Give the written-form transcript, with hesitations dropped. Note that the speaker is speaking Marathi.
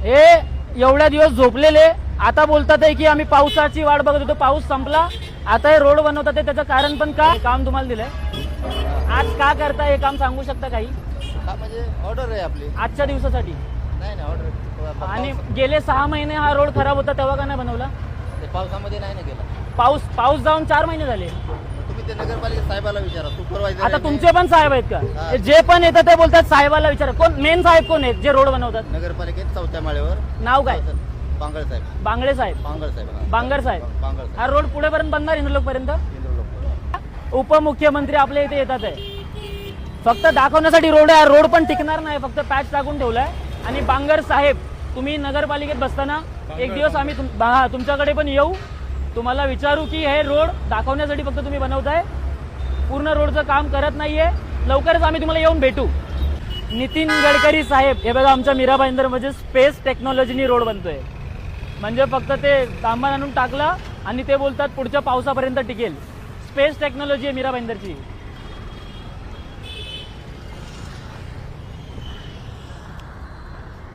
हे एवढ्या दिवस झोपलेले आता बोलतात आहे की आम्ही पावसाची वाट बघत होतो, पाऊस संपला, आता हे रोड बनवतात आहे. त्याचं कारण पण का? काम तुम्हाला दिलंय, आज का करताय हे काम सांगू शकता काही? हा म्हणजे ऑर्डर आहे आपली. आजच्या दिवसासाठी नाही नाही ऑर्डर. आणि गेले 6 महिने हा रोड खराब होता तेव्हा का नाही बनवला? ते पावसामध्ये नाही ना गेला. पाऊस जाऊन 4 महिने झाले. तुम्ही ते नगरपालिका साहेबाला विचारा, सुपरवायझर. आता तुमचे पण साहेब आहेत का? जे पण येतात ते बोलतात साहेबाला विचारा. कोण मेन साहेब कोण आहेत जे रोड बनवतात? नगरपालिकेत 4थ्या माळ्यावर नाव काय? बांगळ साहेब. बांगळे साहेब. बांगळ साहेब. बांगर साहेब. बांगळ हा रोड पुढेपर्यंत बनणार इंद्रलोक पर्यंत? साहेब. उपमुख्यमंत्री आपल्या इथे येतात आहे, फक्त दाखवण्यासाठी रोड आहे. रोड पण टिकणार नाही, फक्त पॅच टाकून ठेवलाय. आणि बांगर साहेब, तुम्ही नगरपालिकेत बसताना एक दिवस आम्ही तुमच्याकडे पण येऊ, तुम्हाला विचारू की हे रोड दाखवण्यासाठी फक्त तुम्ही बनवताय, पूर्ण रोडचं काम करत नाहीये. लवकरच आम्ही तुम्हाला येऊन भेटू. नितीन गडकरी साहेब, हे बघा आमच्या मीरा भाईंदर म्हणजे स्पेस टेक्नॉलॉजीनी रोड बनतोय. म्हणजे फक्त ते सामान आणून टाकलं आणि ते बोलतात पुढच्या पावसापर्यंत टिकेल. स्पेस टेक्नॉलॉजी आहे मीरा भाईंदरची.